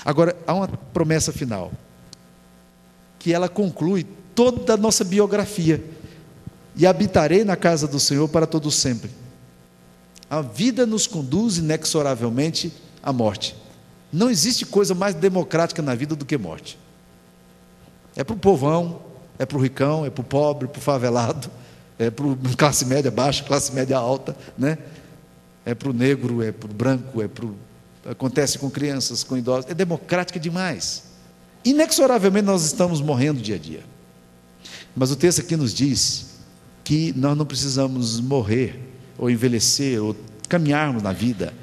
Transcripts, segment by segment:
Agora, há uma promessa final, que ela conclui toda a nossa biografia: e habitarei na casa do Senhor para todo sempre. A vida nos conduz inexoravelmente à morte. Não existe coisa mais democrática na vida do que morte. É para o povão, é para o ricão, é para o pobre, para o favelado, é para a classe média baixa, classe média alta, né? É para o negro, é para o branco, acontece com crianças, com idosos. É democrática demais. Inexoravelmente nós estamos morrendo dia a dia. Mas o texto aqui nos diz que nós não precisamos morrer, ou envelhecer, ou caminharmos na vida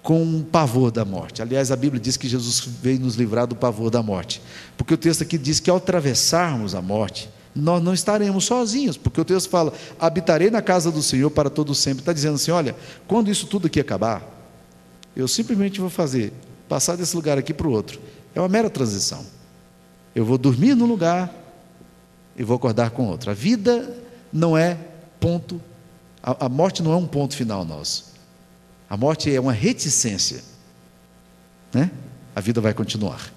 com pavor da morte. Aliás, a Bíblia diz que Jesus veio nos livrar do pavor da morte, porque o texto aqui diz que ao atravessarmos a morte, nós não estaremos sozinhos, porque o texto fala: habitarei na casa do Senhor para todo sempre. Está dizendo assim: olha, quando isso tudo aqui acabar, eu simplesmente vou passar desse lugar aqui para o outro. É uma mera transição. Eu vou dormir num lugar e vou acordar com outro. A vida não é ponto, a morte não é um ponto final nosso. A morte é uma reticência, né? A vida vai continuar,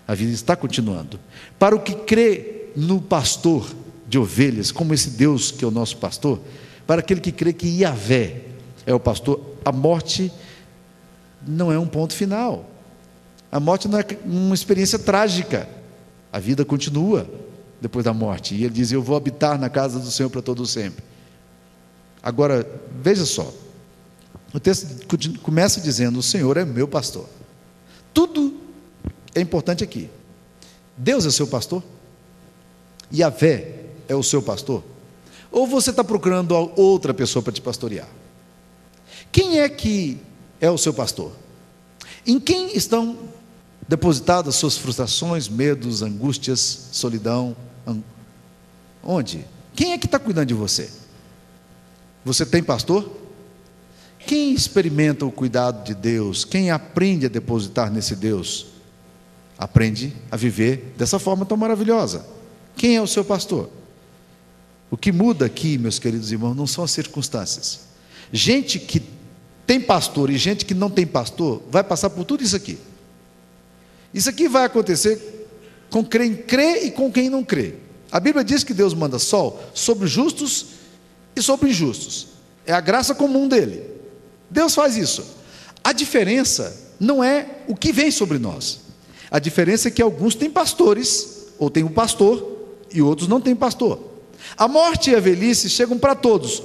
a vida está continuando. Para o que crê no pastor de ovelhas, como esse Deus que é o nosso pastor, para aquele que crê que Yahvé é o pastor, a morte não é um ponto final. A morte não é uma experiência trágica. A vida continua depois da morte. E ele diz: eu vou habitar na casa do Senhor para todo sempre. Agora, veja só, o texto começa dizendo: o Senhor é meu pastor. Tudo é importante aqui. Deus é seu pastor? Yahvé é o seu pastor? Ou você está procurando outra pessoa para te pastorear? Quem é que é o seu pastor? Em quem estão depositadas suas frustrações, medos, angústias, solidão? Onde? Quem é que está cuidando de você? Você tem pastor? Quem experimenta o cuidado de Deus, quem aprende a depositar nesse Deus, aprende a viver dessa forma tão maravilhosa. Quem é o seu pastor? O que muda aqui, meus queridos irmãos, não são as circunstâncias. Gente que tem pastor e gente que não tem pastor vai passar por tudo isso aqui. Isso aqui vai acontecer com quem crê e com quem não crê. A Bíblia diz que Deus manda sol sobre justos e sobre injustos. É a graça comum dele. Deus faz isso. A diferença não é o que vem sobre nós. A diferença é que alguns têm pastores, ou têm um pastor, e outros não têm pastor. A morte e a velhice chegam para todos,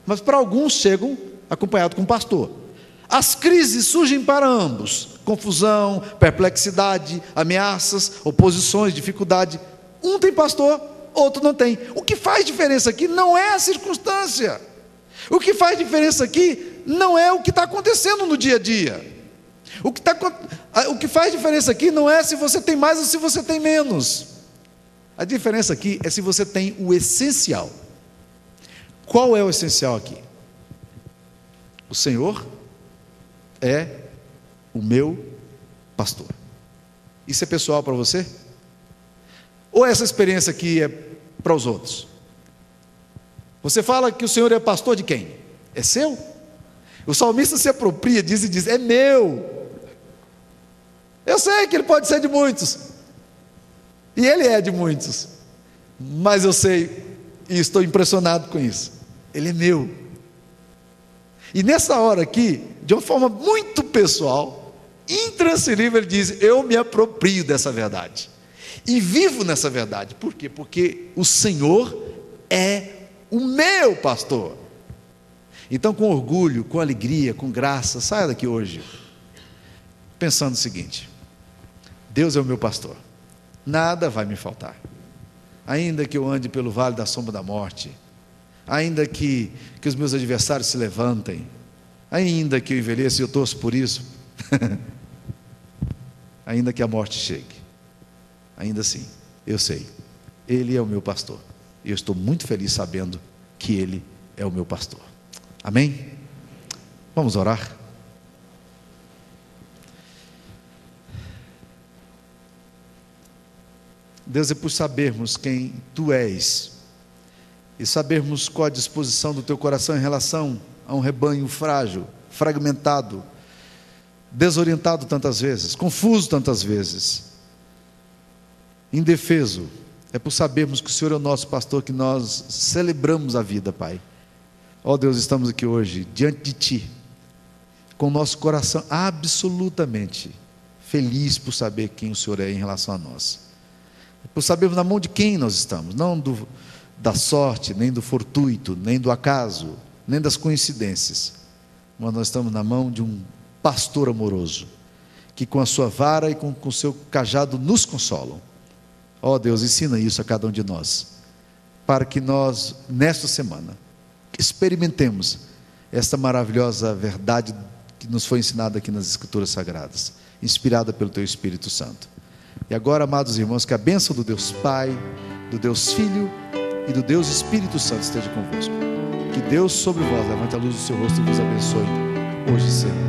mas para alguns chegam acompanhado com um pastor. As crises surgem para ambos: confusão, perplexidade, ameaças, oposições, dificuldade. Um tem pastor, outro não tem. O que faz diferença aqui não é a circunstância. O que faz diferença aqui não é o que está acontecendo no dia a dia. O que faz diferença aqui não é se você tem mais ou se você tem menos. A diferença aqui é se você tem o essencial. Qual é o essencial aqui? O Senhor é o meu pastor. Isso é pessoal para você? Ou essa experiência aqui é para os outros? Você fala que o Senhor é pastor de quem? É seu? O salmista se apropria disso e diz: é meu. Eu sei que ele pode ser de muitos, e ele é de muitos, mas eu sei e estou impressionado com isso. Ele é meu. E nessa hora aqui, de uma forma muito pessoal, intransferível, ele diz: eu me aproprio dessa verdade e vivo nessa verdade. Por quê? Porque o Senhor é o meu pastor. Então, com orgulho, com alegria, com graça, saia daqui hoje pensando o seguinte: Deus é o meu pastor, nada vai me faltar. Ainda que eu ande pelo vale da sombra da morte, ainda que os meus adversários se levantem, ainda que eu envelheça e eu torço por isso, ainda que a morte chegue, ainda assim, eu sei, Ele é o meu pastor, e eu estou muito feliz sabendo que Ele é o meu pastor. Amém? Vamos orar? Deus, é por sabermos quem Tu és e sabermos qual a disposição do Teu coração em relação a um rebanho frágil, fragmentado, desorientado tantas vezes, confuso tantas vezes, indefeso, é por sabermos que o Senhor é o nosso pastor que nós celebramos a vida, Pai. Ó Deus, estamos aqui hoje, diante de Ti, com o nosso coração absolutamente feliz por saber quem o Senhor é em relação a nós, por sabermos na mão de quem nós estamos, não da sorte, nem do fortuito, nem do acaso, nem das coincidências, mas nós estamos na mão de um pastor amoroso, que com a sua vara e com o seu cajado nos consolam. Ó Deus, ensina isso a cada um de nós, para que nós, nesta semana, experimentemos esta maravilhosa verdade que nos foi ensinada aqui nas Escrituras Sagradas, inspirada pelo Teu Espírito Santo. E agora, amados irmãos, que a bênção do Deus Pai, do Deus Filho e do Deus Espírito Santo esteja convosco. Que Deus sobre vós levante a luz do seu rosto e vos abençoe, hoje e sempre.